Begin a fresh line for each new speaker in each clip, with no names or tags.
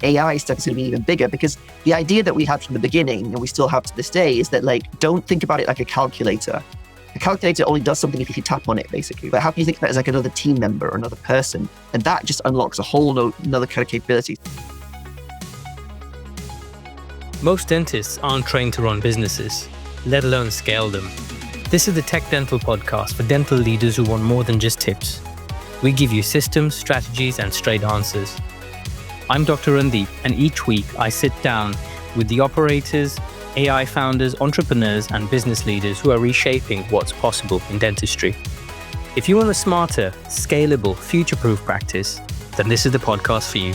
AI stuff is going to be even bigger, because the idea that we had from the beginning, and we still have to this day, is that don't think about it like a calculator. A calculator only does something if you tap on it, basically. But how can you think of it as like another team member or another person? And that just unlocks a whole another kind of capability.
Most dentists aren't trained to run businesses, let alone scale them. This is the TechDental Podcast for dental leaders who want more than just tips. We give you systems, strategies, and straight answers. I'm Dr. Randeep, and each week I sit down with the operators, AI founders, entrepreneurs, and business leaders who are reshaping what's possible in dentistry. If you want a smarter, scalable, future-proof practice, then this is the podcast for you.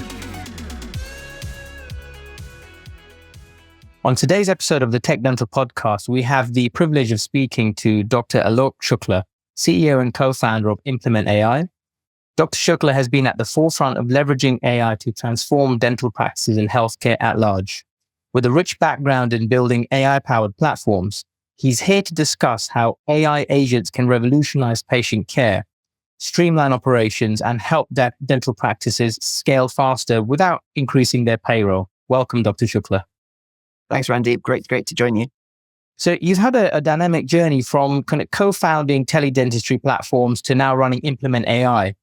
On today's episode of the TechDental Podcast, we have the privilege of speaking to Dr. Aalok Shukla, CEO and co-founder of Implement AI. Dr. Shukla has been at the forefront of leveraging AI to transform dental practices and healthcare at large. With a rich background in building AI-powered platforms, he's here to discuss how AI agents can revolutionize patient care, streamline operations, and help dental practices scale faster without increasing their payroll. Welcome, Dr. Shukla.
Thanks, Randeep. Great to join you.
So you've had a dynamic journey from kind of co-founding teledentistry platforms to now running Implement AI.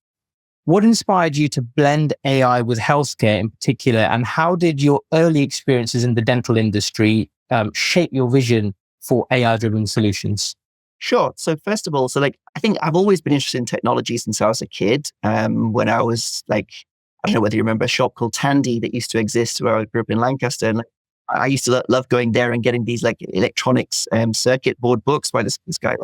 What inspired you to blend AI with healthcare in particular, and how did your early experiences in the dental industry shape your vision for AI-driven solutions?
Sure. So first of all, I think I've always been interested in technology since I was a kid. When I was I don't know whether you remember a shop called Tandy that used to exist where I grew up in Lancaster. And I used to love going there and getting these electronics circuit board books by this guy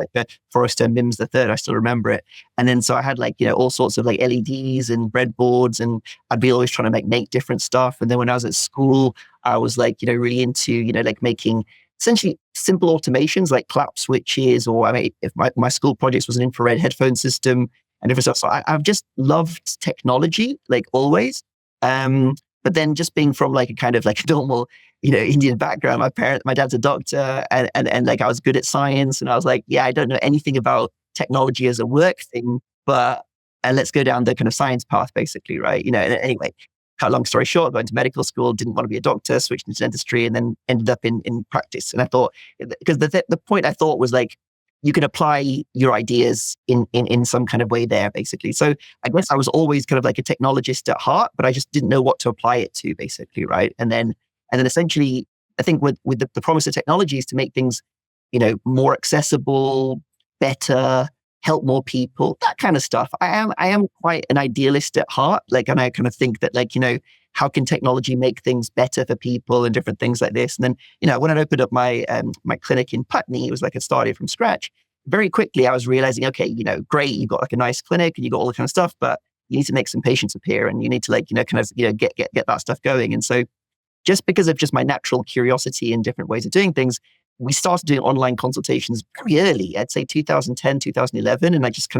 Forrester Mims III. I still remember it. And then so I had all sorts of LEDs and breadboards, and I'd be always trying to make different stuff. And then when I was at school, I was really into making essentially simple automations like clap switches, or if my school projects was an infrared headphone system and different stuff. So I've just loved technology always. But then just being from a kind of normal, Indian background, my dad's a doctor, and I was good at science, and I was I don't know anything about technology as a work thing, but let's go down the kind of science path, basically, right? Anyway, cut a long story short, going to medical school, didn't want to be a doctor, switched into dentistry, and then ended up in practice. And I thought, because the point I thought was you can apply your ideas in some kind of way there, basically. So I guess I was always kind of a technologist at heart, but I just didn't know what to apply it to, basically, right? And then essentially, I think with the promise of technology is to make things, more accessible, better, help more people, that kind of stuff. I am quite an idealist at heart, and I kind of think that how can technology make things better for people and different things like this? And then, when I opened up my clinic in Putney, it was I started from scratch. Very quickly, I was realizing, okay, great, you've got a nice clinic and you got all the kind of stuff, but you need to make some patients appear, and you need to get that stuff going. And so just because of just my natural curiosity in different ways of doing things, we started doing online consultations very early, I'd say 2010, 2011. And I just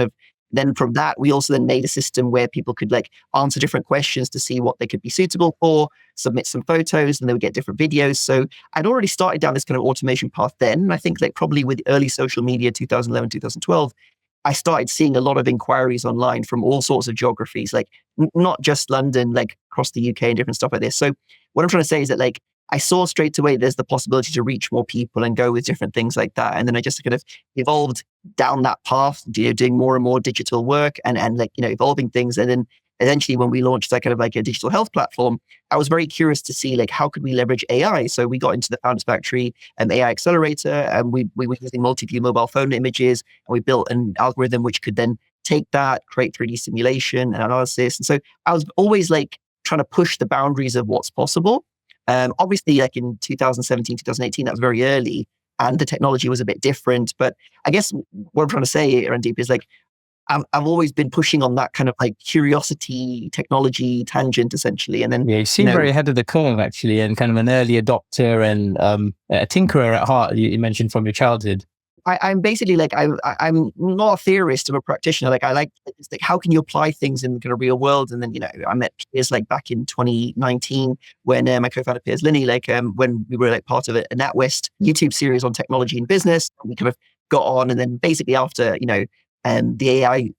then from that, we also then made a system where people could answer different questions to see what they could be suitable for, submit some photos, and they would get different videos. So I'd already started down this kind of automation path then. And I think probably with early social media, 2011, 2012, I started seeing a lot of inquiries online from all sorts of geographies, not just London, across the UK and different stuff like this. So what I'm trying to say is that I saw straight away there's the possibility to reach more people and go with different things like that. And then I just kind of evolved down that path, doing more and more digital work and evolving things. And then eventually when we launched a digital health platform, I was very curious to see how could we leverage AI. So we got into the Founders Factory and AI accelerator, and we were using multi-view mobile phone images, and we built an algorithm which could then take that, create 3D simulation and analysis. And so I was always trying to push the boundaries of what's possible. Obviously, in 2017, 2018, that was very early, and the technology was a bit different. But I guess what I'm trying to say, Randeep, is I've always been pushing on that kind of curiosity, technology tangent, essentially. And then
you seem very ahead of the curve, actually, and kind of an early adopter and a tinkerer at heart. You mentioned from your childhood.
I'm basically I'm not a theorist, I'm a practitioner. I like how can you apply things in the kind of real world? And then, I met Piers back in 2019 when my co-founder Piers Linney, when we were part of a NatWest YouTube series on technology and business, we kind of got on. And then basically after, the AI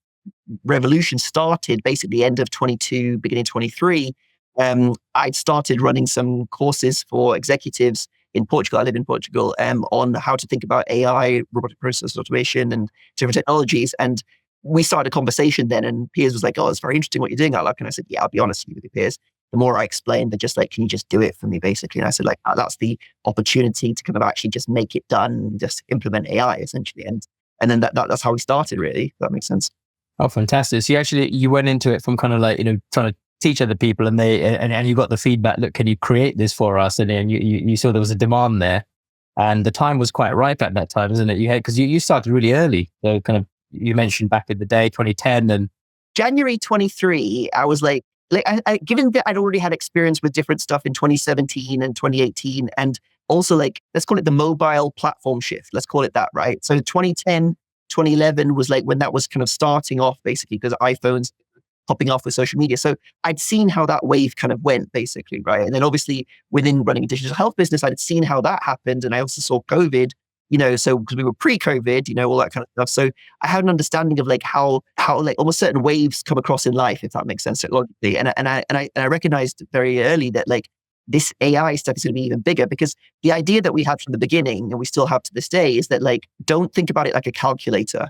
revolution started basically end of 22, beginning 23, I'd started running some courses for executives in Portugal. I live in Portugal, on how to think about AI, robotic process automation, and different technologies. And we started a conversation then, and Piers was like, "Oh, it's very interesting what you're doing, Aalok." And I said, "Yeah, I'll be honest with you, Piers. The more I explained, they're just like, can you just do it for me, basically?" And I said, like, that's the opportunity to kind of actually just make it done, and just implement AI essentially. And then that's how we started, really. If that makes sense.
Oh, fantastic. So you went into it from kind of like, trying to teach other people, and you got the feedback, look, can you create this for us? And then you saw there was a demand there, and the time was quite ripe at that time, isn't it? Because you started really early. So kind of, you mentioned back in the day, 2010, and
January 23, I was like given that I'd already had experience with different stuff in 2017 and 2018, and also like, let's call it the mobile platform shift. Let's call it that, right? So 2010, 2011 was like when that was kind of starting off, basically, because iPhones popping off with social media. So I'd seen how that wave kind of went, basically, right? And then obviously within running a digital health business, I'd seen how that happened. And I also saw COVID, so because we were pre-COVID, all that kind of stuff. So I had an understanding of like how like almost certain waves come across in life, if that makes sense technologically. And I recognized very early that like this AI stuff is going to be even bigger, because the idea that we had from the beginning, and we still have to this day, is that like, don't think about it like a calculator.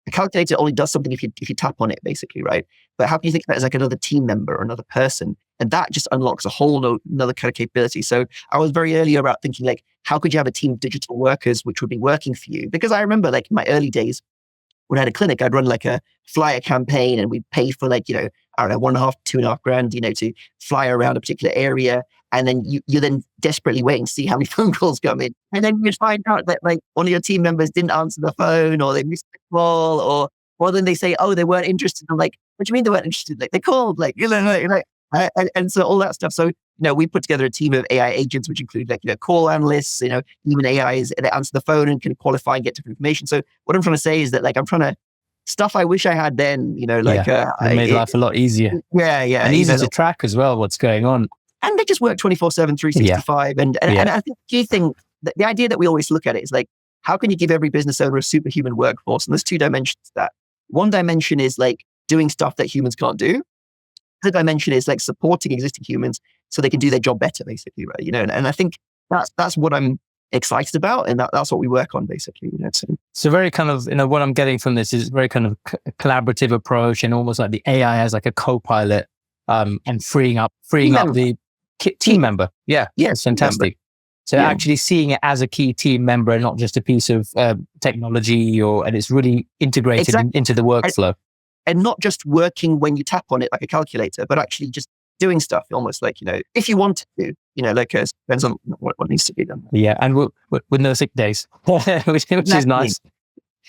A calculator only does something if you tap on it, basically, right? But how can you think of it as like another team member or another person? And that just unlocks a whole another kind of capability. So I was very early about thinking like, how could you have a team of digital workers which would be working for you? Because I remember like in my early days, when I had a clinic, I'd run like a flyer campaign, and we'd pay for like, I don't know, 1.5, 2.5 grand, to fly around a particular area. And then you then desperately waiting to see how many phone calls come in. And then you'd find out that like one of your team members didn't answer the phone, or they missed the call, or then they say, oh, they weren't interested. I'm like, what do you mean they weren't interested? Like they called, like, and so all that stuff. So, we put together a team of AI agents, which include like, call analysts, even AIs that answer the phone and can qualify and get different information. So what I'm trying to say is that like, I'm trying to stuff I wish I had then,
it made life a lot easier.
Yeah.
And easy to track as well, what's going on.
And they just work 24/7, 365. And I think the key thing, the idea that we always look at it is like, how can you give every business owner a superhuman workforce? And there's 2 dimensions to that. One dimension is like doing stuff that humans can't do. The dimension is like supporting existing humans so they can do their job better, basically, right? And I think that's what I'm excited about, and that's what we work on, basically.
So very kind of, what I'm getting from this is very kind of collaborative approach, and almost like the AI as like a co-pilot, and freeing up the team member. Yeah, yes, fantastic. So actually seeing it as a key team member, and not just a piece of technology, and it's really integrated into the workflow.
And not just working when you tap on it like a calculator, but actually just doing stuff almost like, if you want to, like depends on what needs to be done.
Yeah, and with no sick days, which is nice.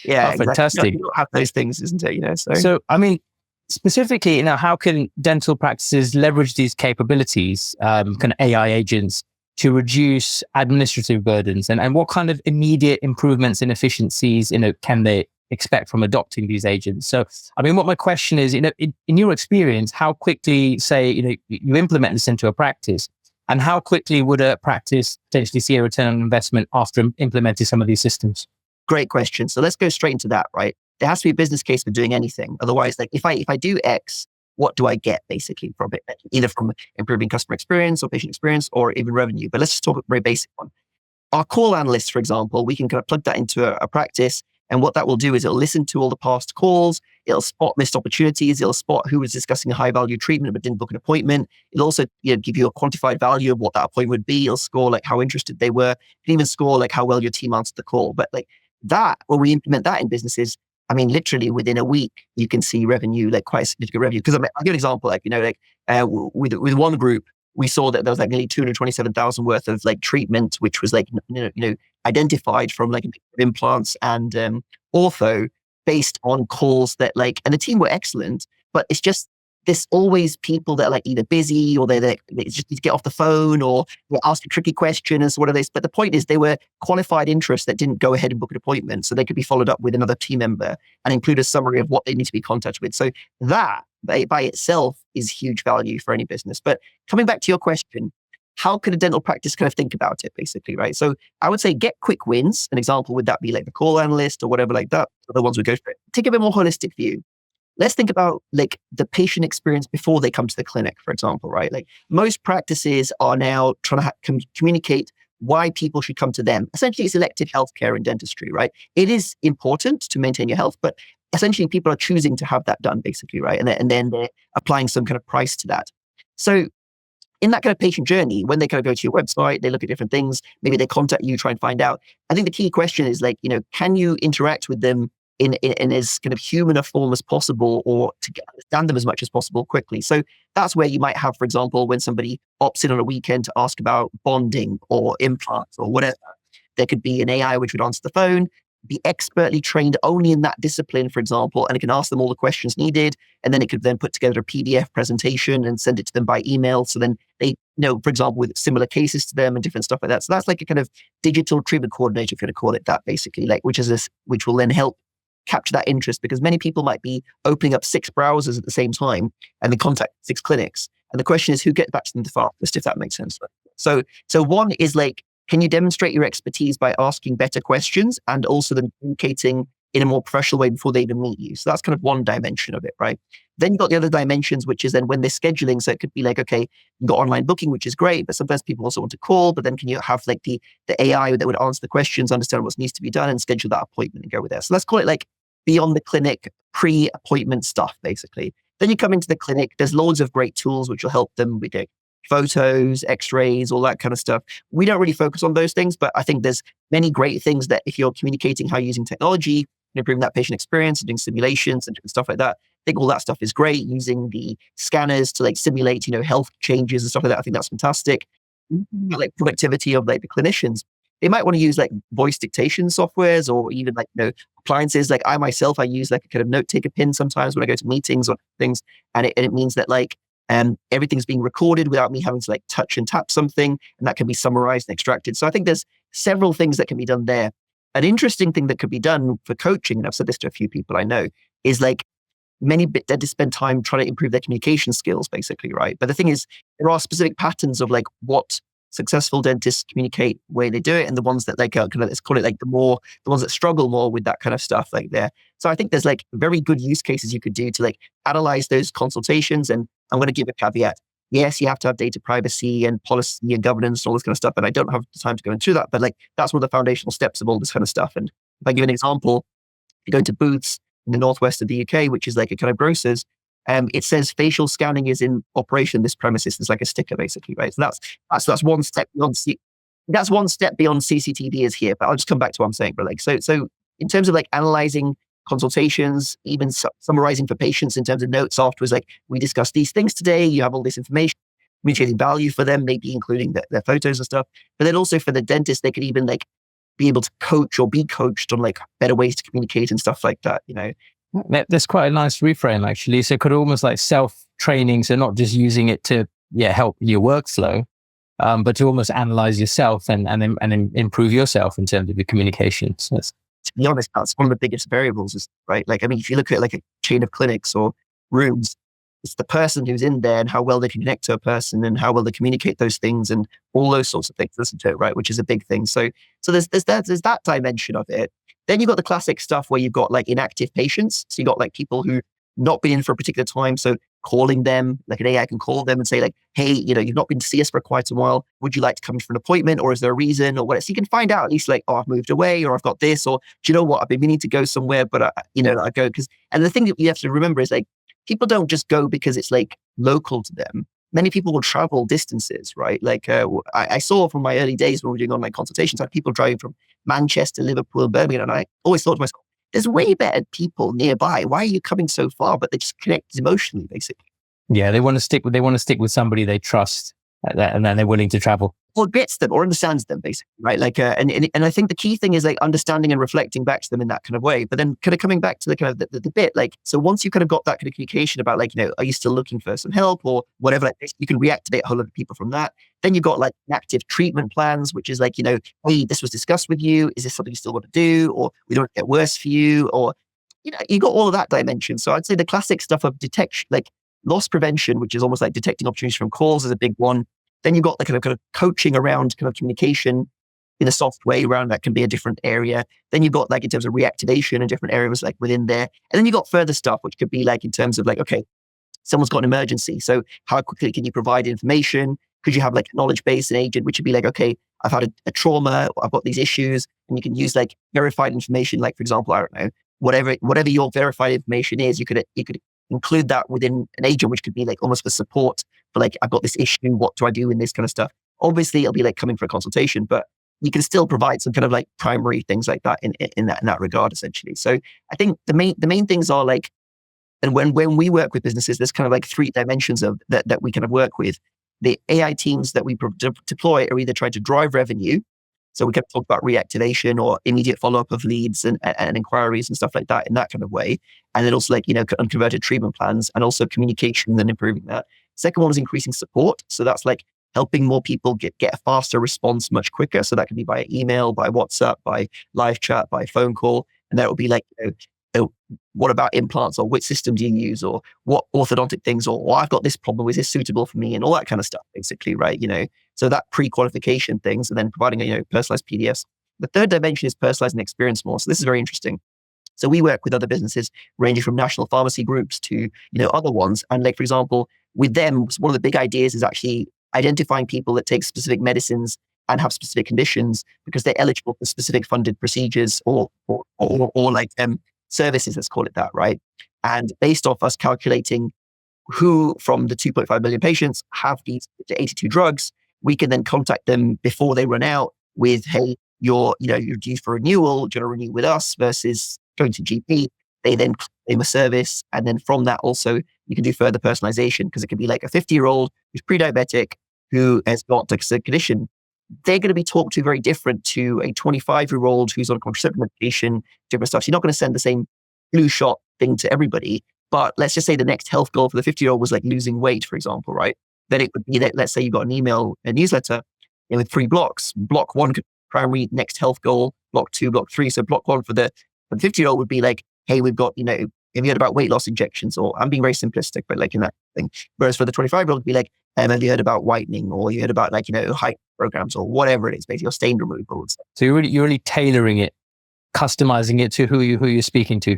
Yeah,
fantastic.
You don't have those things, isn't it?
So I mean, specifically, how can dental practices leverage these capabilities, kind of AI agents, to reduce administrative burdens, and what kind of immediate improvements in efficiencies, can they expect from adopting these agents? So, I mean, what my question is, in your experience, how quickly, say, you implement this into a practice, and how quickly would a practice potentially see a return on investment after implementing some of these systems?
Great question. So let's go straight into that, right? There has to be a business case for doing anything. Otherwise, like if I do X, what do I get basically from it? Either from improving customer experience or patient experience or even revenue. But let's just talk a very basic one. Our call analysts, for example, we can kind of plug that into a practice. And what that will do is it'll listen to all the past calls. It'll spot missed opportunities. It'll spot who was discussing a high value treatment but didn't book an appointment. It'll also give you a quantified value of what that appointment would be. It'll score like how interested they were. It can even score like how well your team answered the call. But like that, when we implement that in businesses, I mean, literally within a week, you can see revenue, like quite significant revenue. Because I'll give an example, with one group, we saw that there was like nearly 227,000 worth of like treatment, which was like, identified from like implants and ortho based on calls that like, and the team were excellent, but it's just, there's always people that are like either busy or they just need to get off the phone or they ask a tricky question and so what are they? But the point is they were qualified interests that didn't go ahead and book an appointment. So they could be followed up with another team member and include a summary of what they need to be contacted with. So that by itself is huge value for any business. But coming back to your question, how can a dental practice kind of think about it basically, right? So I would say get quick wins. An example would that be like the call analyst or whatever like that. The ones we go for it. Take a bit more holistic view. let's think about like the patient experience before they come to the clinic, for example, right? Like most practices are now trying to communicate why people should come to them. Essentially, it's elective healthcare in dentistry, right? It is important to maintain your health, but essentially people are choosing to have that done basically, right? And then they're applying some kind of price to that. So in that kind of patient journey, when they kind of go to your website, they look at different things, maybe they contact you, try and find out. I think the key question is like, can you interact with them in as kind of human a form as possible, or to understand them as much as possible quickly? So that's where you might have, for example, when somebody opts in on a weekend to ask about bonding or implants or whatever, there could be an AI which would answer the phone, be expertly trained only in that discipline, for example, and it can ask them all the questions needed. And then it could then put together a PDF presentation and send it to them by email. So then they for example, with similar cases to them and different stuff like that. So that's like a kind of digital treatment coordinator, if you want to call it that, basically, like which will then help capture that interest, because many people might be opening up 6 browsers at the same time and they contact 6 clinics. And the question is who gets back to them the fastest, if that makes sense. So one is like, can you demonstrate your expertise by asking better questions and also then communicating in a more professional way before they even meet you? So that's kind of one dimension of it, right? Then you've got the other dimensions, which is then when they're scheduling. So it could be like, okay, you've got online booking, which is great, but sometimes people also want to call, but then can you have like the AI that would answer the questions, understand what needs to be done and schedule that appointment and go with that. So let's call it like beyond the clinic, pre-appointment stuff, basically. Then you come into the clinic, there's loads of great tools which will help them with photos, x-rays, all that kind of stuff. We don't really focus on those things, but I think there's many great things that if you're communicating how you're using technology and improving that patient experience and doing simulations and stuff like that, I think all that stuff is great. Using the scanners to like simulate, health changes and stuff like that. I think that's fantastic. Like productivity of like the clinicians. They might want to use like voice dictation softwares or even like, appliances. Like I myself, I use like a kind of note taker pin sometimes when I go to meetings or things. And it means that like, everything's being recorded without me having to like touch and tap something, and that can be summarized and extracted. So I think there's several things that can be done there. An interesting thing that could be done for coaching, and I've said this to a few people I know, is like many dentists spend time trying to improve their communication skills, basically, right? But the thing is, there are specific patterns of like what successful dentists communicate, way they do it, and the ones that like kind of, let's call it like the ones that struggle more with that kind of stuff like there. So I think there's like very good use cases you could do to like analyze those consultations. And I'm going to give a caveat. Yes, you have to have data privacy and policy and governance and all this kind of stuff. And I don't have the time to go into that, but like that's one of the foundational steps of all this kind of stuff. And if I give an example, you go to Boots in the northwest of the UK, which is like a kind of grocers, it says facial scanning is in operation. This premises is like a sticker, basically, right? So that's one step beyond. That's one step beyond CCTV is here. But I'll just come back to what I'm saying. But like, so in terms of like analyzing consultations, even summarizing for patients in terms of notes afterwards, like we discussed these things today. You have all this information, communicating value for them, maybe including their photos and stuff. But then also for the dentist, they could even like be able to coach or be coached on like better ways to communicate and stuff like that.
That's quite a nice reframe, actually. So it could almost like self-training. So not just using it to help your workflow, but to almost analyze yourself and improve yourself in terms of your communications.
To be honest, that's one of the biggest variables, right? Like, I mean, if you look at like a chain of clinics or rooms, it's the person who's in there and how well they can connect to a person and how well they communicate those things and all those sorts of things, isn't it? Right, which is a big thing. So there's that dimension of it. Then you've got the classic stuff where you've got like inactive patients. So you've got like people who not been in for a particular time. So calling them, like an AI can call them and say like, hey, you've not been to see us for quite a while. Would you like to come for an appointment, or is there a reason or what? So you can find out at least like, oh, I've moved away, or I've got this, or do you know what? I've been meaning to go somewhere, but I go because, and the thing that you have to remember is like, people don't just go because it's like local to them. Many people will travel distances, right? Like I saw from my early days when we were doing online consultations, I had people driving from Manchester, Liverpool, Birmingham, and I always thought to myself, there's way better people nearby. Why are you coming so far? But they just connect emotionally, basically.
Yeah, they want to stick with somebody they trust, and then they're willing to travel.
Or gets them or understands them, basically, right? Like, and I think the key thing is like understanding and reflecting back to them in that kind of way. But then kind of coming back to the kind of the bit, like, so once you kind of got that kind of communication about like, are you still looking for some help or whatever, like this, you can reactivate a whole lot of people from that. Then you've got like active treatment plans, which is like, hey, this was discussed with you. Is this something you still want to do? Or we don't get worse for you? Or, you got all of that dimension. So I'd say the classic stuff of detection, like loss prevention, which is almost like detecting opportunities from calls is a big one. Then you've got the kind of coaching around kind of communication. in a soft way around that can be a different area. Then you've got like in terms of reactivation and different areas like within there. And then you've got further stuff, which could be like in terms of like, okay, someone's got an emergency. So how quickly can you provide information? Could you have like a knowledge base and agent, which would be like, okay, I've had a trauma, I've got these issues, and you can use like verified information. Like, for example, I don't know, whatever your verified information is, you could include that within an agent, which could be like almost for support for like, I've got this issue, what do I do in this kind of stuff? Obviously, it'll be like coming for a consultation, but you can still provide some kind of like primary things like that in that regard, essentially. So I think the main things are like, and when we work with businesses, there's kind of like 3 dimensions of that we kind of work with. The AI teams that we deploy are either trying to drive revenue. So we can talk about reactivation or immediate follow-up of leads and inquiries and stuff like that in that kind of way. And then also like, unconverted treatment plans and also communication and improving that. Second one is increasing support. So that's like helping more people get a faster response much quicker. So that can be by email, by WhatsApp, by live chat, by phone call. And that will be like, what about implants, or which system do you use, or what orthodontic things, or I've got this problem, is this suitable for me, and all that kind of stuff, basically, right? So that pre-qualification things, and then providing personalized PDFs. The third dimension is personalizing the experience more. So this is very interesting. So we work with other businesses ranging from national pharmacy groups to other ones, and like for example, with them, one of the big ideas is actually identifying people that take specific medicines and have specific conditions because they're eligible for specific funded procedures or like services, let's call it that, right? And based off us calculating who from the 2.5 million patients have these 82 drugs, we can then contact them before they run out with, hey, you're due for renewal, do you want to renew with us versus going to GP? They then claim a service. And then from that also, you can do further personalization because it could be like a 50-year-old who's pre-diabetic who has got like a condition. They're going to be talked to very different to a 25-year-old who's on contraceptive medication, different stuff. So you're not going to send the same flu shot thing to everybody. But let's just say the next health goal for the 50-year-old was like losing weight, for example, right? Then it would be that, let's say you got a newsletter with 3 blocks. Block 1 could primary next health goal, block 2, block 3. So block 1 for the 50-year-old would be like, hey, we've got, have you heard about weight loss injections? Or I'm being very simplistic, but like in that thing. Whereas for the 25-year-old, it'd be like, have you heard about whitening, or you heard about like, height programs or whatever it is, basically, or stain removal.
So you're really tailoring it, customizing it to who you're speaking to.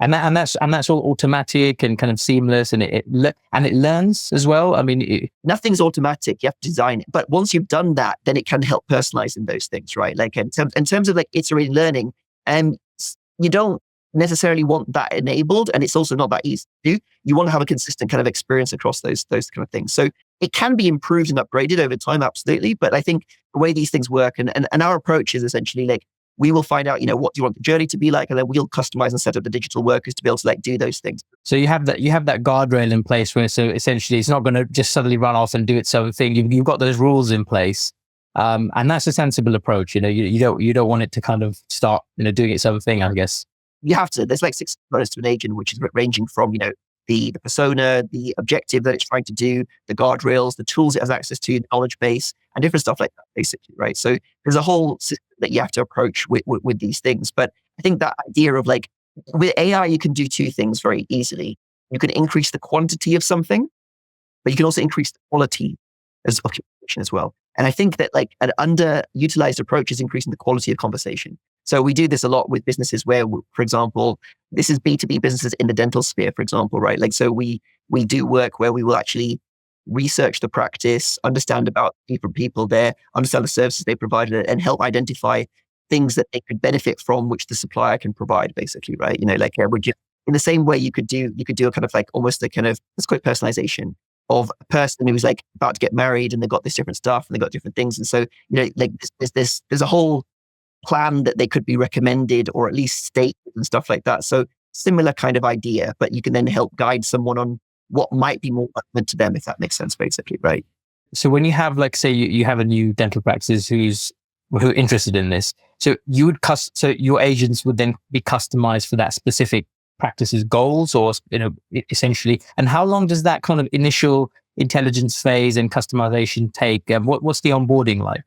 And that's all automatic and kind of seamless, and it learns as well. I mean,
nothing's automatic. You have to design it. But once you've done that, then it can help personalize in those things, right? Like in terms of like iterating learning, you don't necessarily want that enabled, and it's also not that easy to do. You want to have a consistent kind of experience across those kind of things. So it can be improved and upgraded over time, absolutely. But I think the way these things work and our approach is essentially like, we will find out, what do you want the journey to be like? And then we'll customize and set up the digital workers to be able to like do those things.
So you have that guardrail in place where, so essentially it's not going to just suddenly run off and do its own thing. You've got those rules in place. And that's a sensible approach. You don't want it to kind of start, doing its own thing, I guess.
You have to, there's like 6 components to an agent, which is ranging from, the persona, the objective that it's trying to do, the guardrails, the tools it has access to, the knowledge base, and different stuff like that, basically, right? So there's a whole system that you have to approach with these things. But I think that idea of like, with AI, you can do 2 things very easily. You can increase the quantity of something, but you can also increase the quality of communication as well. And I think that like an underutilized approach is increasing the quality of conversation. So we do this a lot with businesses where, for example, this is B2B businesses in the dental sphere, for example, right? Like, so we do work where we will actually research the practice, understand about different people there, understand the services they provided, and help identify things that they could benefit from, which the supplier can provide, basically, right? Would you, in the same way you could do a kind of like almost a kind of, let's call it personalization of a person who's like about to get married and they've got this different stuff and they've got different things. And so, like there's a whole plan that they could be recommended or at least stated and stuff like that. So similar kind of idea, but you can then help guide someone on what might be more relevant to them, if that makes sense, basically, right?
So when you have, like, say you have a new dental practice who are interested in this, so so your agents would then be customized for that specific practice's goals, or essentially. And how long does that kind of initial intelligence phase and customization take? What's the onboarding like?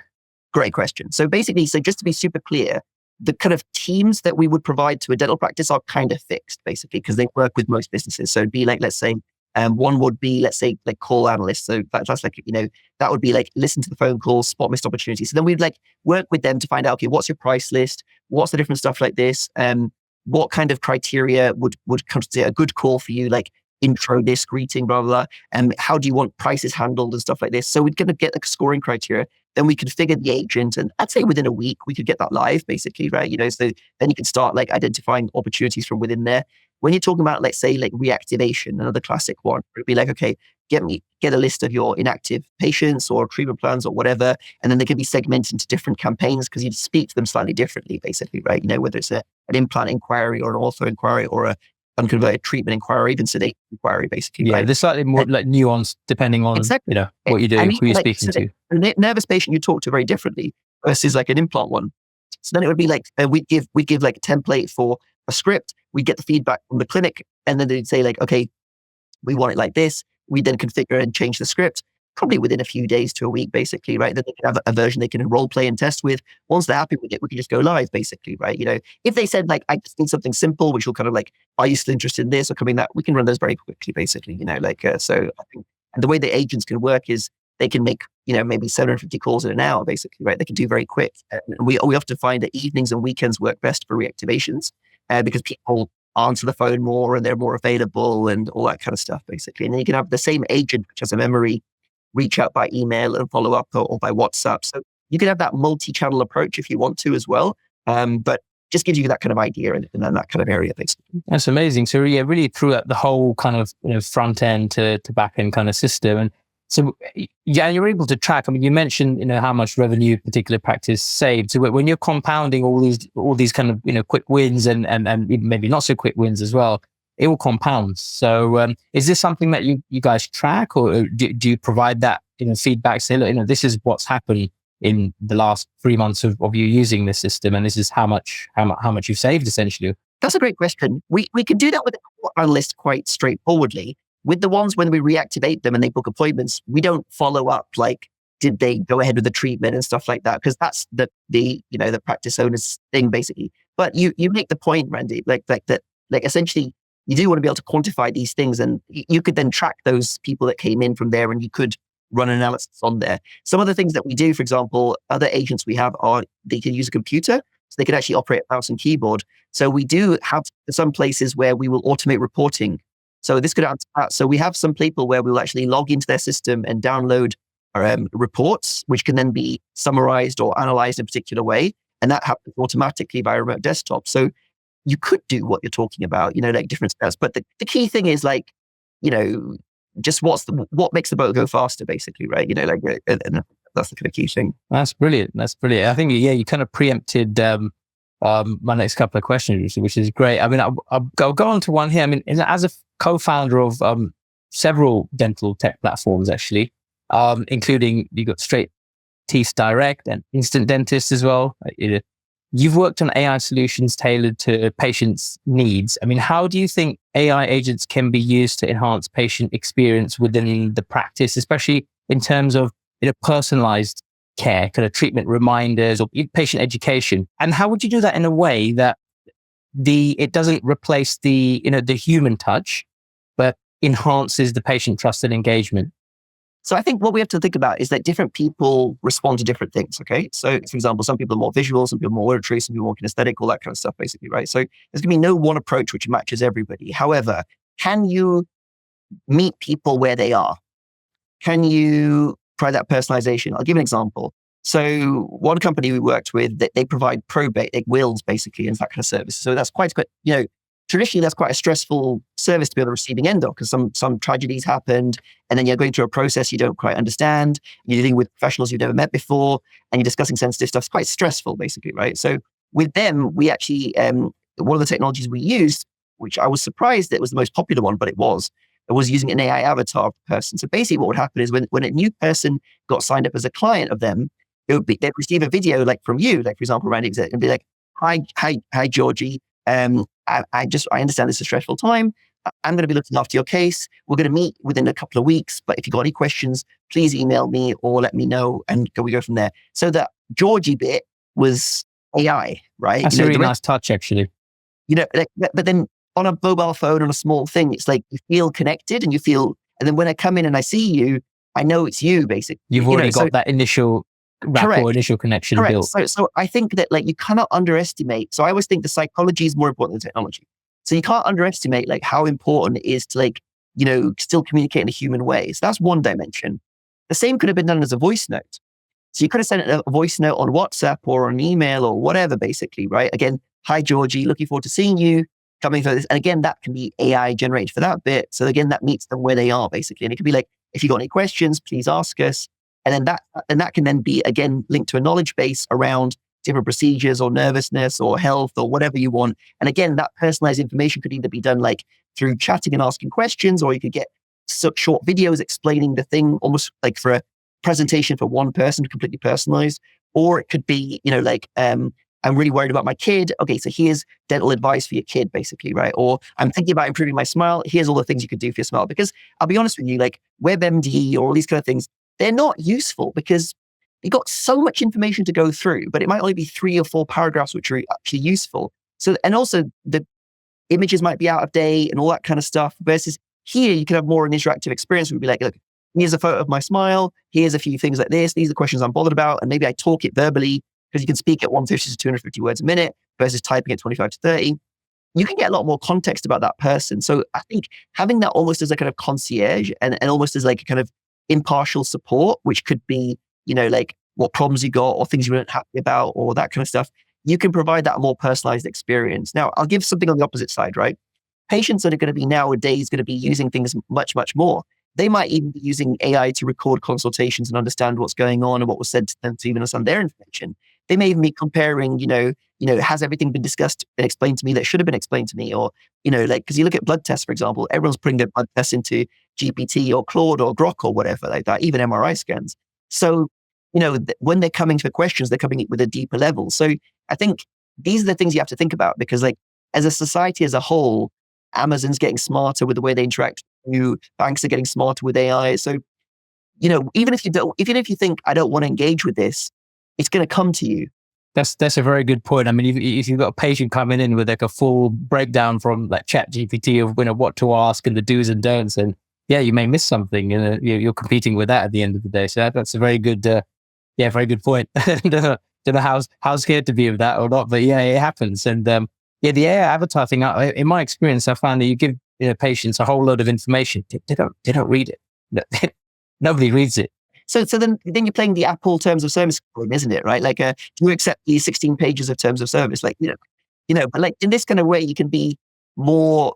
Great question. So basically, just to be super clear, the kind of teams that we would provide to a dental practice are kind of fixed, basically, because they work with most businesses. So it'd be like, let's say, One would be, let's say, like call analysts. So that's like, that would be like listen to the phone calls, spot missed opportunities. So then we'd like work with them to find out, okay, what's your price list? What's the different stuff like this? What kind of criteria would consider a good call for you? Like intro this, greeting, blah, blah, blah. And how do you want prices handled and stuff like this? So we're going to get the scoring criteria. Then we configure the agent. And I'd say within a week, we could get that live basically, right? So then you can start like identifying opportunities from within there. When you're talking about, let's say, like reactivation, another classic one, it'd be like, okay, get a list of your inactive patients or treatment plans or whatever. And then they can be segmented into different campaigns because you speak to them slightly differently, basically, right? Whether it's an implant inquiry or an ortho inquiry or a unconverted treatment inquiry, even sedation inquiry, basically.
Yeah,
right?
there's slightly more like nuance depending on
exactly.
What you're doing, who you're speaking to.
A nervous patient you talk to very differently versus like an implant one. So then it would be like we'd give like a template for a script. We get the feedback from the clinic, and then they'd say like, okay, we want it like this. We then configure and change the script, probably within a few days to a week, basically, right? Then they can have a version they can role play and test with. Once they're happy with it, we can just go live, basically, right? If they said like, I just need something simple, which will kind of like, are you still interested in this or coming that? We can run those very quickly, basically, so I think, and the way the agents can work is they can make, maybe 750 calls in an hour, basically, right? They can do very quick. And we often find that evenings and weekends work best for reactivations because people answer the phone more and they're more available and all that kind of stuff, basically. And then you can have the same agent, which has a memory, reach out by email and follow up or by WhatsApp. So you can have that multi-channel approach if you want to as well. But just gives you that kind of idea in that kind of area, basically.
That's amazing. So yeah, really through the whole kind of front end to back end kind of system. And so yeah, you're able to track. I mean, you mentioned how much revenue a particular practice saved. So when you're compounding all these kind of quick wins and maybe not so quick wins as well, it will compound. So is this something that you guys track, or do you provide that feedback? Say, look, this is what's happened in the last 3 months of you using this system, and this is how much you've saved essentially.
That's a great question. We can do that with a list quite straightforwardly. With the ones when we reactivate them and they book appointments, we don't follow up like, did they go ahead with the treatment and stuff like that? Because that's the practice owner's thing, basically. But you make the point, Randy, like essentially you do want to be able to quantify these things, and you could then track those people that came in from there, and you could run analysis on there. Some of the things that we do, for example, other agents we have they can use a computer, so they can actually operate a mouse and keyboard. So we do have some places where we will automate reporting. So this could answer that. So we have some people where we'll actually log into their system and download reports, which can then be summarized or analyzed in a particular way. And that happens automatically via remote desktop. So you could do what you're talking about, like different steps. But the key thing is like, just what makes the boat go faster, basically, right? And that's the kind of key thing.
That's brilliant. I think, yeah, you kind of preempted my next couple of questions, which is great. I mean, I'll go on to one here. I mean, as a co-founder of several dental tech platforms, actually, including you got Straight Teeth Direct and Instant Dentist as well. You've worked on AI solutions tailored to patients' needs. I mean, how do you think AI agents can be used to enhance patient experience within the practice, especially in terms of personalized care, kind of treatment reminders or patient education? And how would you do that in a way that it doesn't replace the human touch, but enhances the patient trust and engagement?
So I think what we have to think about is that different people respond to different things, okay? So for example, some people are more visual, some people are more auditory, some people are more kinesthetic, all that kind of stuff, basically, right? So there's going to be no one approach which matches everybody. However, can you meet people where they are? Can you try that personalization? I'll give an example. So one company we worked with, they provide probate, like wills, basically, and that kind of service. So that's quite, traditionally, that's quite a stressful service to be on the receiving end of, because some tragedies happened, and then you're going through a process you don't quite understand. You're dealing with professionals you've never met before, and you're discussing sensitive stuff. It's quite stressful, basically, right? So with them, we actually, one of the technologies we used, which I was surprised that it was the most popular one, but it was using an AI avatar person. So basically what would happen is when a new person got signed up as a client of them, they'd receive a video like from you, like for example, Randy, and be like, hi, Georgie. I understand this is a stressful time. I'm going to be looking after your case. We're going to meet within a couple of weeks, but if you've got any questions, please email me or let me know, and we go from there. So that Georgie bit was AI, right?
That's a really nice touch, actually.
But then on a mobile phone, on a small thing, it's like you feel connected and and then when I come in and I see you, I know it's you basically.
You've already got that initial rapport, initial connection
correct.
built.
So I think that like you cannot underestimate. So I always think the psychology is more important than technology. So you can't underestimate like how important it is to like, still communicate in a human way. So that's one dimension. The same could have been done as a voice note. So you could have sent a voice note on WhatsApp or an email or whatever, basically, right? Again, hi, Georgie, looking forward to seeing you, coming for this. And again, that can be AI generated for that bit. So again, that meets them where they are, basically. And it could be like, if you got any questions, please ask us. And then that can then be, again, linked to a knowledge base around different procedures or nervousness or health or whatever you want. And again, that personalized information could either be done like through chatting and asking questions, or you could get short videos explaining the thing almost like for a presentation for one person, completely personalized. Or it could be, I'm really worried about my kid. Okay, so here's dental advice for your kid, basically, right? Or I'm thinking about improving my smile. Here's all the things you could do for your smile. Because I'll be honest with you, like WebMD or all these kind of things, they're not useful because you got so much information to go through, but it might only be 3 or 4 paragraphs which are actually useful. So, and also the images might be out of date and all that kind of stuff. Versus here, you can have more an interactive experience. We'd be like, look, here's a photo of my smile. Here's a few things like this. These are the questions I'm bothered about. And maybe I talk it verbally because you can speak at 150 to 250 words a minute versus typing at 25 to 30. You can get a lot more context about that person. So I think having that almost as a kind of concierge and almost as like a kind of impartial support, which could be, like what problems you got or things you weren't happy about or that kind of stuff, you can provide that more personalized experience. Now, I'll give something on the opposite side, right? Patients that are going to be nowadays going to be using things much, much more. They might even be using AI to record consultations and understand what's going on and what was said to them to even understand their information. They may even be comparing, has everything been discussed and explained to me that should have been explained to me? Or, because you look at blood tests, for example, everyone's putting their blood tests into GPT or Claude or Grok or whatever like that, even MRI scans. So, when they're coming to questions, they're coming with a deeper level. So I think these are the things you have to think about because like as a society as a whole, Amazon's getting smarter with the way they interact with you, banks are getting smarter with AI. So, even if you think I don't want to engage with this, it's going to come to you.
That's a very good point. I mean, if you've got a patient coming in with like a full breakdown from like ChatGPT of what to ask and the do's and don'ts, and yeah, you may miss something. You're competing with that at the end of the day. So that's a very good, very good point. Don't know how scared to be of that or not, but yeah, it happens. And the AI avatar thing, in my experience, I found that you give patients a whole load of information. They don't read it. Nobody reads it.
So then you're playing the Apple terms of service game, isn't it? Right? Like, do you accept these 16 pages of terms of service? Like, but like in this kind of way, you can be more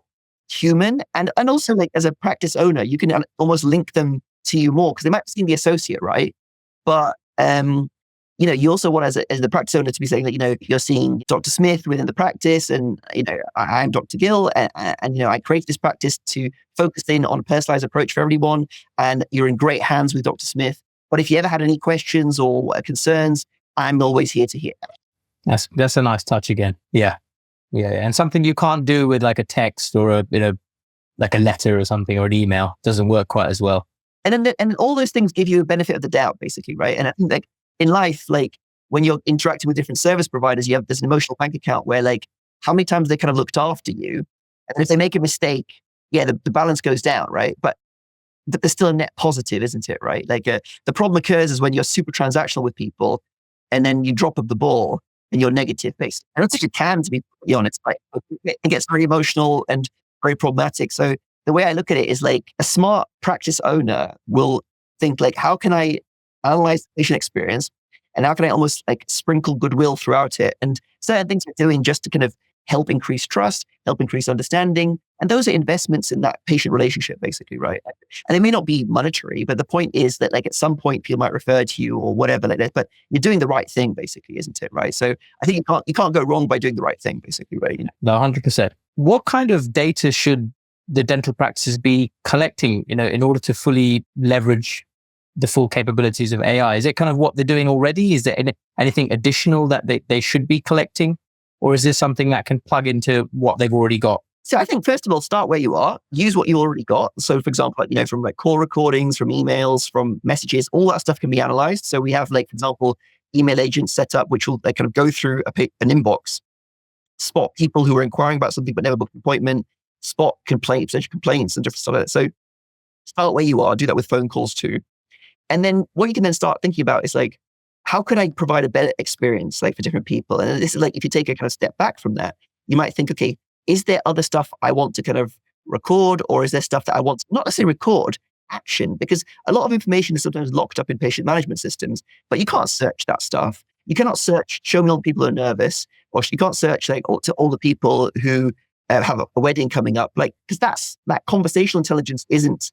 human and also like as a practice owner, you can almost link them to you more because they might see the associate, right? But you also want as the practice owner to be saying that you're seeing Dr. Smith within the practice, and I'm Dr. Gill, and I created this practice to focus in on a personalized approach for everyone, and you're in great hands with Dr. Smith. But if you ever had any questions or concerns, I'm always here to hear.
That's a nice touch again. Yeah, and something you can't do with like a text or a like a letter or something or an email doesn't work quite as well.
And all those things give you a benefit of the doubt, basically, right? And I think like in life, like when you're interacting with different service providers, there's an emotional bank account where like how many times they kind of looked after you, and if they make a mistake, the balance goes down, right? But there's still a net positive, isn't it? Right? Like the problem occurs is when you're super transactional with people, and then you drop up the ball and you're negative based. I don't think it can, to be honest. Like it gets very emotional and very problematic. So the way I look at it is like a smart practice owner will think like, how can I analyze the patient experience and how can I almost like sprinkle goodwill throughout it? And certain things we're doing just to kind of help increase trust, help increase understanding. And those are investments in that patient relationship, basically, right? And they may not be monetary, but the point is that like at some point people might refer to you or whatever like that, but you're doing the right thing, basically, isn't it? Right. So I think you can't go wrong by doing the right thing, basically, right?
No, 100%. What kind of data should the dental practices be collecting, in order to fully leverage the full capabilities of AI? Is it kind of what they're doing already? Is there anything additional that they should be collecting? Or is this something that can plug into what they've already got?
So I think, first of all, start where you are, use what you already got. So for example, from like call recordings, from emails, from messages, all that stuff can be analyzed. So we have like, for example, email agents set up, which will kind of go through an inbox, spot people who are inquiring about something but never booked an appointment, spot potential complaints and different stuff like that. So start where you are, do that with phone calls too. And then what you can then start thinking about is like, how could I provide a better experience like for different people? And this is like, if you take a kind of step back from that, you might think, okay, is there other stuff I want to kind of record, or is there stuff that I want to not necessarily record, action? Because a lot of information is sometimes locked up in patient management systems, but you can't search that stuff. You cannot search, show me all the people who are nervous, or you can't search like to all the people who have a wedding coming up, like, because that conversational intelligence isn't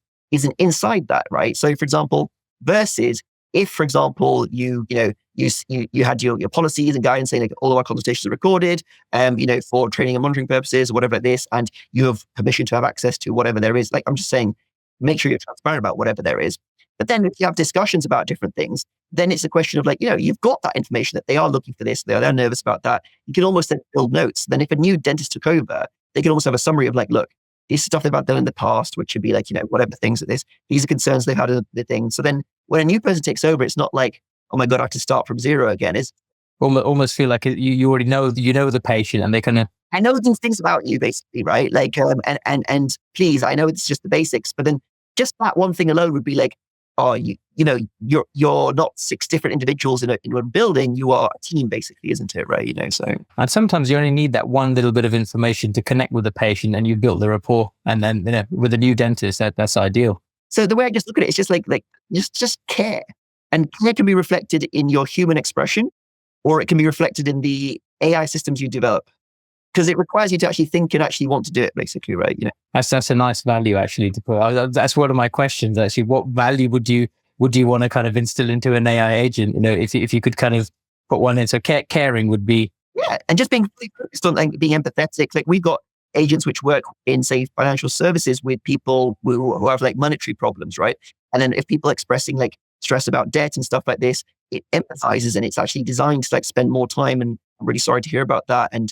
inside that, right? So for example, versus if, for example, you had your policies and guidance saying like all of our consultations are recorded, for training and monitoring purposes or whatever like this, and you have permission to have access to whatever there is. Like I'm just saying, make sure you're transparent about whatever there is. But then if you have discussions about different things, then it's a question of like, you've got that information that they are looking for this, they're nervous about that. You can almost then build notes. Then if a new dentist took over, they can almost have a summary of like, look, this is stuff they've done in the past, which would be like, whatever things that these are concerns they've had in the thing. So then when a new person takes over, it's not like, oh my God, I have to start from zero again. It's
almost feel like you already know, the patient, and they kind of,
I know these things about you basically, right? Like, and please, I know it's just the basics, but then just that one thing alone would be like, oh, you're not 6 different individuals in a building. You are a team, basically, isn't it? Right? So,
and sometimes you only need that one little bit of information to connect with the patient, and you've built the rapport. And then with a new dentist, that's ideal.
So the way I just look at it, it's just like just care, and care can be reflected in your human expression, or it can be reflected in the AI systems you develop. Because it requires you to actually think and actually want to do it, basically, right?
That's a nice value actually to put. That's one of my questions actually. What value would you want to kind of instill into an AI agent? If you could kind of put one in. So caring would be,
and just being fully focused on like being empathetic. Like we've got agents which work in say financial services with people who have like monetary problems, right? And then if people are expressing like stress about debt and stuff like this, it empathizes, and it's actually designed to like spend more time. And I'm really sorry to hear about that. And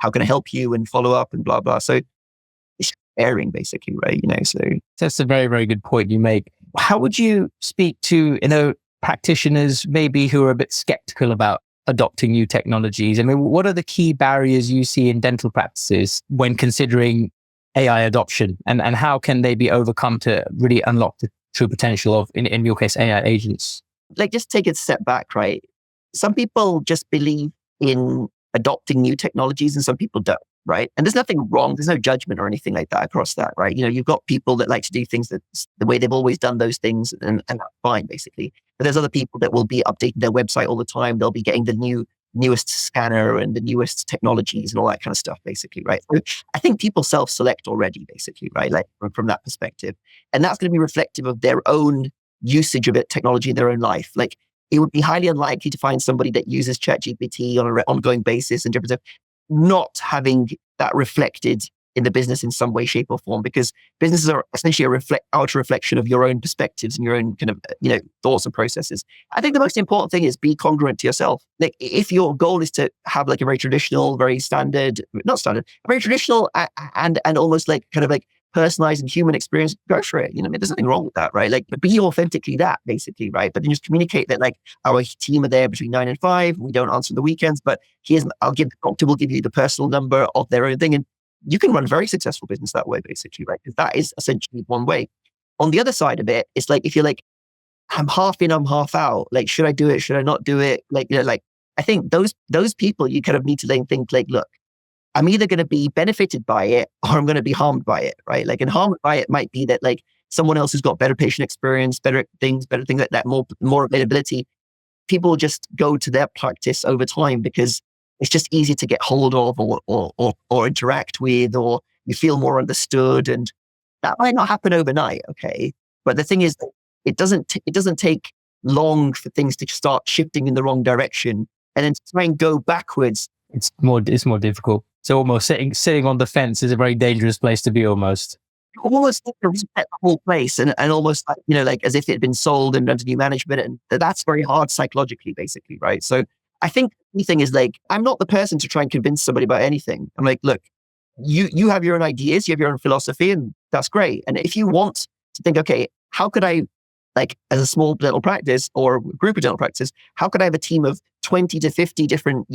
how can I help you and follow up and blah, blah. So it's sharing basically, right? So
that's a very, very good point you make. How would you speak to, practitioners maybe who are a bit skeptical about adopting new technologies? I mean, what are the key barriers you see in dental practices when considering AI adoption, and how can they be overcome to really unlock the true potential of, in your case, AI agents?
Like just take a step back, right? Some people just believe in adopting new technologies and some people don't, right? And there's nothing wrong. There's no judgment or anything like that across that, right? You've got people that like to do things that's the way they've always done those things, and that's fine, basically. But there's other people that will be updating their website all the time. They'll be getting the newest scanner and the newest technologies and all that kind of stuff, basically, right? So I think people self-select already, basically, right? Like from that perspective. And that's going to be reflective of their own usage of technology in their own life. Like, it would be highly unlikely to find somebody that uses ChatGPT on an ongoing basis and different stuff, not having that reflected in the business in some way, shape, or form, because businesses are essentially outer reflection of your own perspectives and your own kind of, thoughts and processes. I think the most important thing is be congruent to yourself. Like if your goal is to have like a very traditional, very standard, not standard, very traditional and almost like kind of like personalized and human experience, go for it. There's nothing wrong with that, right? Like be authentically that, basically, right? But then just communicate that like our team are there between 9 and 5. We don't answer the weekends, but we'll give you the personal number of their own thing. And you can run a very successful business that way, basically, right? Because that is essentially one way. On the other side of it, it's like, if you're like, I'm half in, I'm half out. Like, should I do it? Should I not do it? Like, I think those people, you kind of need to then think like, look, I'm either going to be benefited by it or I'm going to be harmed by it, right? Like, and harmed by it might be that like someone else who's got better patient experience, better things like that, more availability. People just go to their practice over time because it's just easier to get hold of or interact with, or you feel more understood. And that might not happen overnight, okay? But the thing is, it doesn't take long for things to start shifting in the wrong direction, and then to try and go backwards.
It's more difficult. So almost sitting on the fence is a very dangerous place to be. Almost
reset the whole place, and almost like as if it had been sold and under new management, and that's very hard psychologically, basically, right? So I think the thing is like, I'm not the person to try and convince somebody about anything. I'm like, look, you have your own ideas, you have your own philosophy, and that's great. And if you want to think, okay, how could I, like as a small dental practice or group of dental practices, how could I have a team of 20 to 50 different,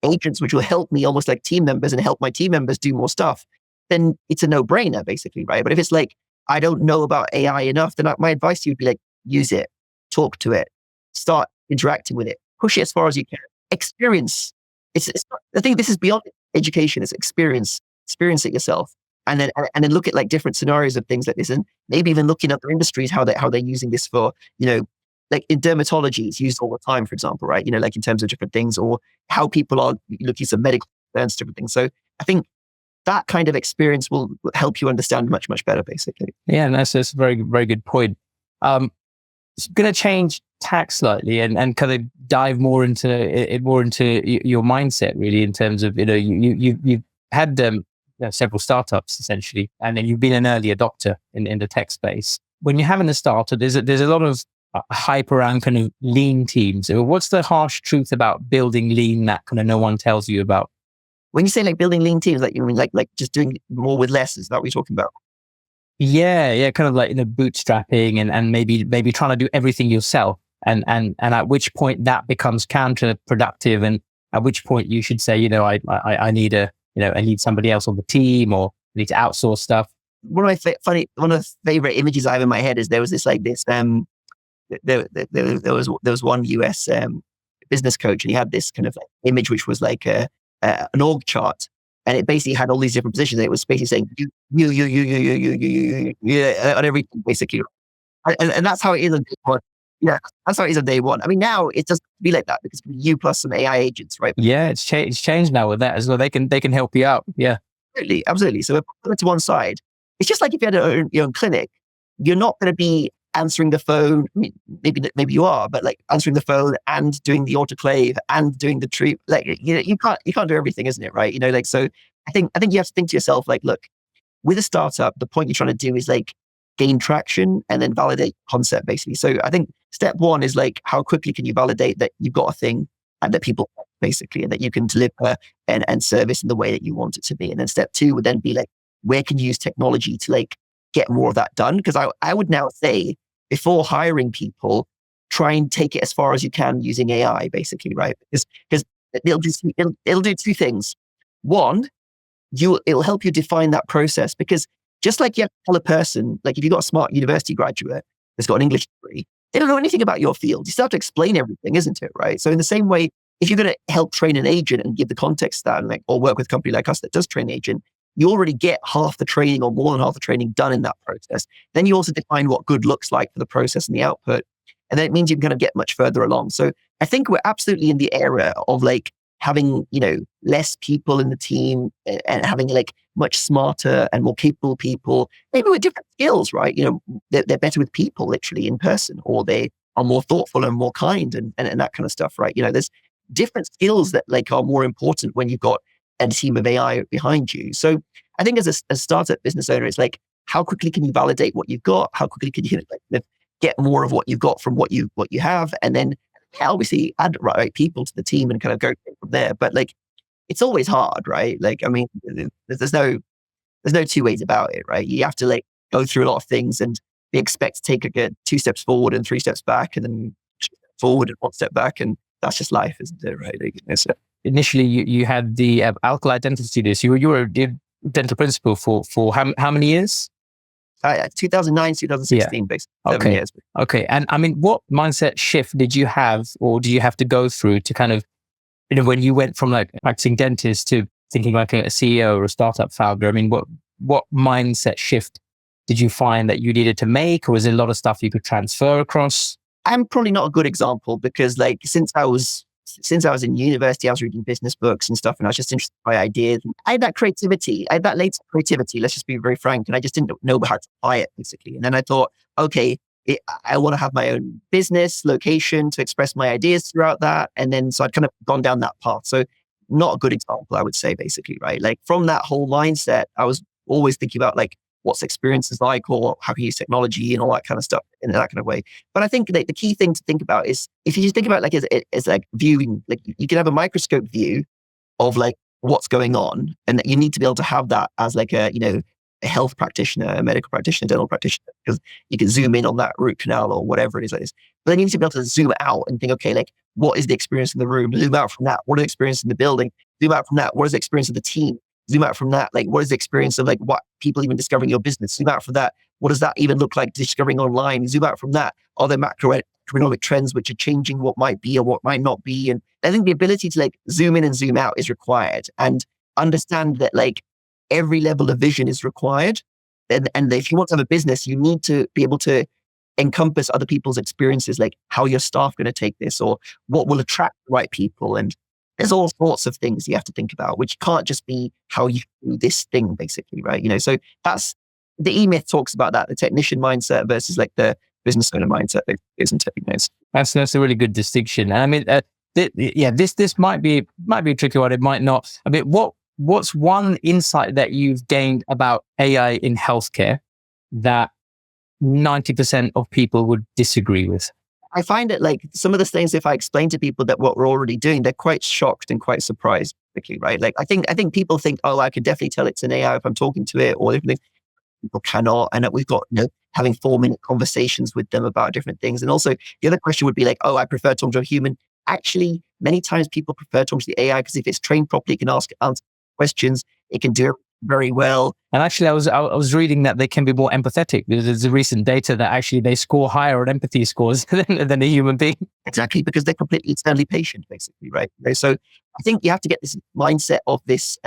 agents which will help me almost like team members and help my team members do more stuff, then it's a no-brainer basically, right? But if it's like, I don't know about AI enough, then my advice to you would be like, use it, talk to it, start interacting with it, push it as far as you can. Experience. It's not, I think this is beyond education. It's experience it yourself. And then look at like different scenarios of things like this, and maybe even looking at other industries, how they're using this for, like in dermatology, it's used all the time, for example, right? Like in terms of different things, or how people are looking at some medical concerns, different things. So I think that kind of experience will help you understand much, much better, basically.
Yeah, that's a very, very good point. It's going to change tack slightly and kind of dive more into your mindset, really, in terms of, you've had several startups essentially, and then you've been an early adopter in the tech space. When you're having a startup, there's a lot of hype around kind of lean teams. What's the harsh truth about building lean that kind of no one tells you about?
When you say like building lean teams, like you mean like just doing more with less? Is that what you're talking about?
Yeah, kind of like bootstrapping and maybe trying to do everything yourself, and at which point that becomes counterproductive, and at which point you should say, I need I need somebody else on the team, or I need to outsource stuff.
One of the favorite images I have in my head is there was there was one US business coach, and he had this kind of like image which was like an org chart, and it basically had all these different positions. It was basically saying you on everything, basically, and that's how it is on day one. Yeah, that's how it is on day one. I mean, now it doesn't be like that because you plus some AI agents, right?
Yeah, it's changed now with that as well. They can help you out. Yeah,
absolutely. So put it to one side. It's just like if you had your own clinic, you're not going to be answering the phone. I mean, maybe you are, but like answering the phone and doing the autoclave and doing the treat. Like you can't do everything, isn't it? Right? So I think you have to think to yourself like, look, with a startup, the point you're trying to do is like gain traction and then validate concept, basically. So I think step one is like, how quickly can you validate that you've got a thing and that people want, basically, and that you can deliver and service in the way that you want it to be. And then step two would then be like, where can you use technology to like get more of that done? Because I would now say, before hiring people, try and take it as far as you can using AI, basically, right? Because it'll do two things. One, it'll help you define that process, because just like you have to tell a person, like if you've got a smart university graduate that's got an English degree, they don't know anything about your field. You still have to explain everything, isn't it? Right. So in the same way, if you're going to help train an agent and give the context to that, or work with a company like us that does train an agent, you already get half the training or more than half the training done in that process. Then you also define what good looks like for the process and the output. And then it means you can kind of get much further along. So I think we're absolutely in the era of like having, less people in the team and having like much smarter and more capable people, maybe with different skills, right? They're better with people literally in person, or they are more thoughtful and more kind and that kind of stuff, right? There's different skills that like are more important when you've got a team of AI behind you. So I think as a startup business owner, it's like, how quickly can you validate what you've got? How quickly can you get more of what you've got from what you have? And then obviously add right people to the team and kind of go from there. But like, it's always hard, right? Like, I mean, there's no two ways about it, right? You have to like go through a lot of things and be expect to take like 2 steps forward and 3 steps back, and then forward and 1 step back. And that's just life, isn't it? Right. So,
initially you had the Alkali Dental Studios. You were a dental principal for how many years?
2009, 2016, basically. 7 years.
Okay. And I mean, what mindset shift did you have, or do you have to go through to kind of, when you went from like practicing dentist to thinking like a CEO or a startup founder? I mean, what mindset shift did you find that you needed to make, or was there a lot of stuff you could transfer across?
I'm probably not a good example, because like since I was in university, I was reading business books and stuff, and I was just interested by ideas. I had that creativity. I had that latent creativity. Let's just be very frank. And I just didn't know how to apply it, basically. And then I thought, okay, I want to have my own business location to express my ideas throughout that. And then so I'd kind of gone down that path. So not a good example, I would say, basically, right? Like from that whole mindset, I was always thinking about like what's experience is like, or how can you use technology and all that kind of stuff in that kind of way. But I think that the key thing to think about is, if you just think about like as like viewing, like you can have a microscope view of like what's going on, and that you need to be able to have that as like a a health practitioner, a medical practitioner, dental practitioner, because you can zoom in on that root canal or whatever it is like this. But then you need to be able to zoom out and think, okay, like what is the experience in the room? Zoom out from that. What is the experience in the building? Zoom out from that. What is the experience of the team? Zoom out from that. Like, what is the experience of like what people even discovering your business? Zoom out from that. What does that even look like discovering online? Zoom out from that. Are there macroeconomic trends which are changing what might be or what might not be? And I think the ability to like zoom in and zoom out is required, and understand that like every level of vision is required. And if you want to have a business, you need to be able to encompass other people's experiences, like how your staff going to take this, or what will attract the right people. And there's all sorts of things you have to think about, which can't just be how you do this thing, basically, right? So that's the E-Myth talks about that, the technician mindset versus like the business owner mindset, isn't it?
That's a really good distinction. And I mean, this might be a tricky one. It might not. I mean, what's one insight that you've gained about AI in healthcare that 90% of people would disagree with?
I find that like some of the things, if I explain to people that what we're already doing, they're quite shocked and quite surprised, right? Like I think people think, oh, I could definitely tell it's an AI if I'm talking to it, or different things. People cannot. And we've got, having 4-minute conversations with them about different things. And also the other question would be like, oh, I prefer talking to a human. Actually, many times people prefer talking to the AI because if it's trained properly, it can answer questions, it can do it very well.
And actually, I was reading that they can be more empathetic. There's a recent data that actually they score higher on empathy scores than a human being.
Exactly, because they're completely eternally patient, basically, right? So I think you have to get this mindset of this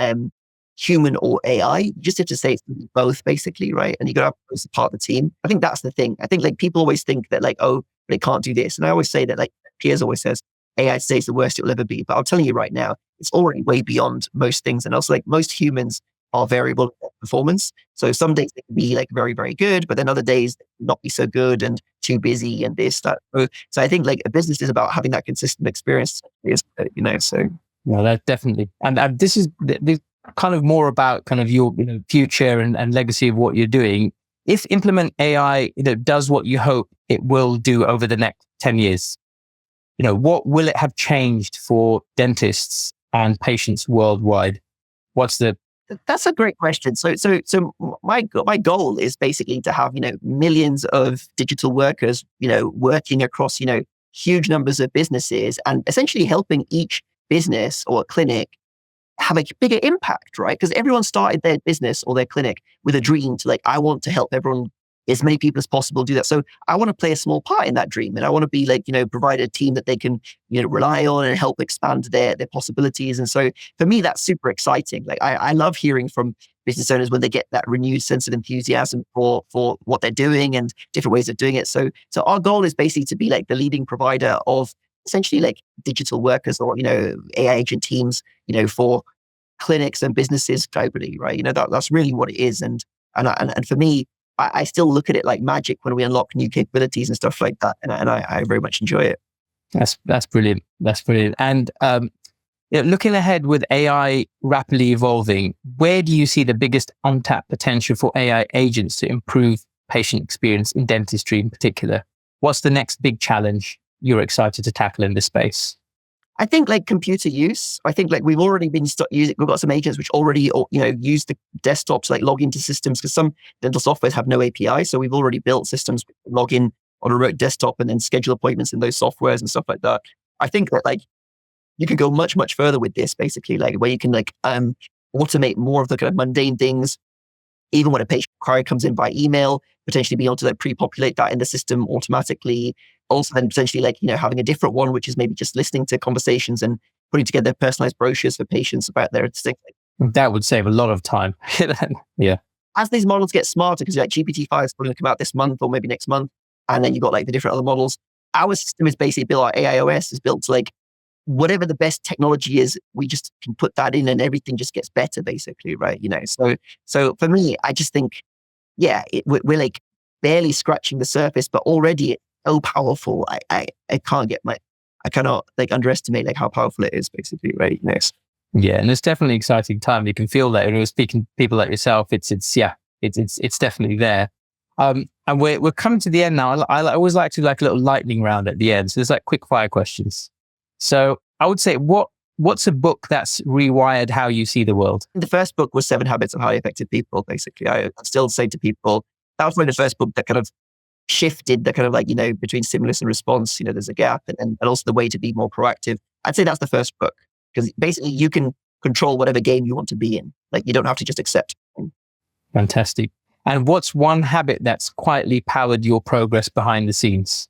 human or AI. You just have to say it's both, basically, right? And you got to as part of the team. I think that's the thing. I think like people always think that like, oh, but it can't do this. And I always say that, like Piers always says, AI today is the worst it will ever be. But I'm telling you right now, it's already way beyond most things. And also like most humans are variable in performance. So some days they can be like very, very good, but then other days they can not be so good and too busy and this, that. So I think like a business is about having that consistent experience, so.
Well, that definitely. And this is kind of more about kind of your future and legacy of what you're doing. If implement AI, does what you hope it will do over the next 10 years, what will it have changed for dentists and patients worldwide?
That's a great question. So my goal is basically to have, millions of digital workers, working across, huge numbers of businesses and essentially helping each business or clinic have a bigger impact, right? Because everyone started their business or their clinic with a dream to like, I want to help everyone, as many people as possible do that. So I want to play a small part in that dream. And I want to be like, provide a team that they can, rely on and help expand their possibilities. And so for me, that's super exciting. Like I love hearing from business owners when they get that renewed sense of enthusiasm for what they're doing and different ways of doing it. So our goal is basically to be like the leading provider of essentially like digital workers or, AI agent teams, for clinics and businesses globally, right? That's really what it is. And for me, I still look at it like magic when we unlock new capabilities and stuff like that. And I very much enjoy it.
That's brilliant. That's brilliant. And looking ahead with AI rapidly evolving, where do you see the biggest untapped potential for AI agents to improve patient experience in dentistry in particular? What's the next big challenge you're excited to tackle in this space?
I think like computer use. I think like we've already been using. We've got some agents which already use the desktops like log into systems because some dental softwares have no API. So we've already built systems log in on a remote desktop and then schedule appointments in those softwares and stuff like that. I think that like you could go much further with this, basically, like where you can like automate more of the kind of mundane things. Even when a patient inquiry comes in by email, potentially be able to like pre-populate that in the system automatically. Also then potentially like, having a different one, which is maybe just listening to conversations and putting together personalized brochures for patients about their things.
That would save a lot of time. Yeah.
As these models get smarter, because like GPT-5 is going to come out this month or maybe next month, and then you've got like the different other models. Our system is basically built, our AIOS is built to like, whatever the best technology is, we just can put that in and everything just gets better, basically, right? So for me, I just think, we're like barely scratching the surface, but already it's so powerful. I cannot like underestimate like how powerful it is, basically, right?
Yeah, and it's definitely an exciting time. You can feel that. And speaking to people like yourself, it's definitely there. And we're coming to the end now. I always like to like a little lightning round at the end. So there's like quick fire questions. So I would say, what what's a book that's rewired how you see the world?
The first book was 7 Habits of Highly Effective People, basically. I still say to people, that was probably the first book that kind of shifted the kind of like, between stimulus and response, there's a gap, and also the way to be more proactive. I'd say that's the first book, because basically you can control whatever game you want to be in. Like, you don't have to just accept.
Fantastic. And what's one habit that's quietly powered your progress behind the scenes?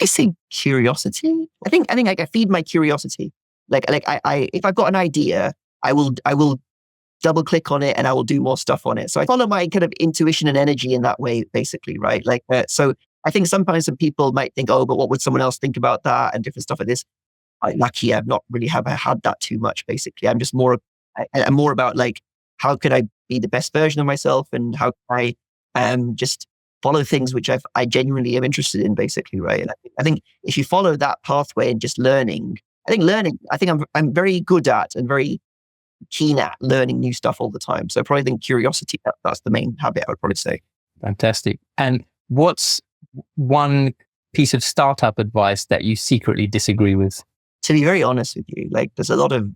I say curiosity. I think I feed my curiosity. I if I've got an idea, I will double click on it and I will do more stuff on it. So I follow my kind of intuition and energy in that way, basically, right? So I think sometimes some people might think, oh, but what would someone else think about that and different stuff like this. I'm lucky I've not really had that too much, basically. I'm just I'm more about like, how could I be the best version of myself, and how can I just follow things which I genuinely am interested in, basically, right? And I think if you follow that pathway and just learning, I'm very good at and very keen at learning new stuff all the time. So I probably think curiosity, that's the main habit I would probably say.
Fantastic. And what's one piece of startup advice that you secretly disagree with?
To be very honest with you, like, there's a lot of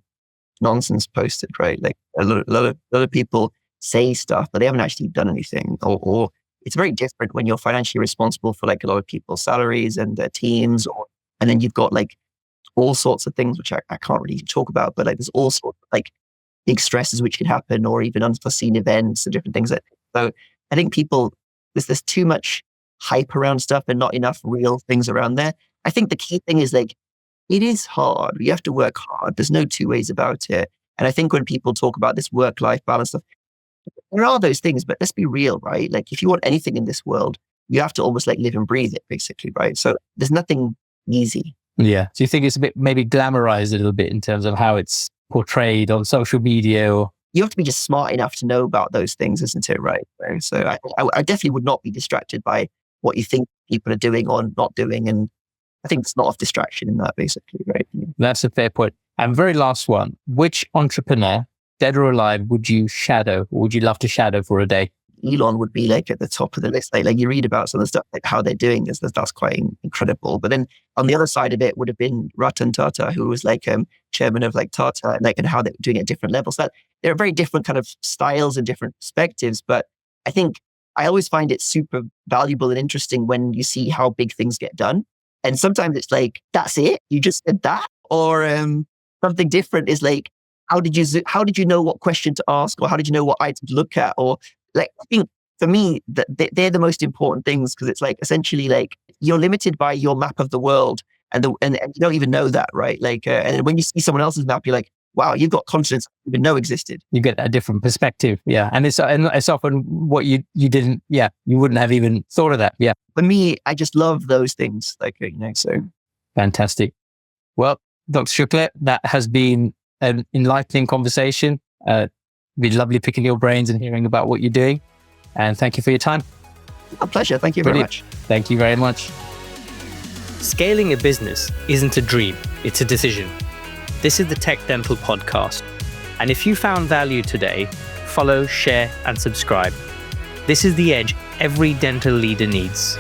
nonsense posted, right? Like a lot of people say stuff, but they haven't actually done anything. Or it's very different when you're financially responsible for like a lot of people's salaries and their teams, and then you've got like all sorts of things which I can't really talk about, but like there's all sorts of like big stresses which can happen, or even unforeseen events and different things. So I think there's too much hype around stuff and not enough real things around there. I think the key thing is like, it is hard. You have to work hard. There's no two ways about it. And I think when people talk about this work-life balance stuff, there are those things, but let's be real, right? Like, if you want anything in this world, you have to almost like live and breathe it, basically, right? So there's nothing easy.
Yeah. So you think it's a bit maybe glamorized a little bit in terms of how it's portrayed on social media? Or
you have to be just smart enough to know about those things, isn't it? Right. So I definitely would not be distracted by what you think people are doing or not doing. And I think it's not of distraction in that, basically, right?
That's a fair point. And very last one, which entrepreneur, dead or alive, would you shadow, or would you love to shadow for a day?
Elon would be like at the top of the list. Like you read about some of the stuff, like how they're doing this, that's quite incredible. But then on the other side of it would have been Ratan Tata, who was like chairman of like Tata, and how they're doing it at different levels. That there are very different kind of styles and different perspectives. But I think I always find it super valuable and interesting when you see how big things get done. And sometimes it's like, that's it? You just did that? Or something different is like, how did you know what question to ask? Or how did you know what item to look at? Or like, I think for me, they're the most important things, because it's like, essentially like, you're limited by your map of the world, and you don't even know that, right? Like, and when you see someone else's map, you're like, wow, you've got continents you didn't know existed.
You get a different perspective. Yeah. And it's often what you didn't, you wouldn't have even thought of that. Yeah.
For me, I just love those things. So.
Fantastic. Well, Dr. Shukla, that has been an enlightening conversation. It'd be lovely picking your brains and hearing about what you're doing. And thank you for your time.
A pleasure. Thank you very much.
Thank you very much. Scaling a business isn't a dream, it's a decision. This is the TechDental Podcast. And if you found value today, follow, share, and subscribe. This is the edge every dental leader needs.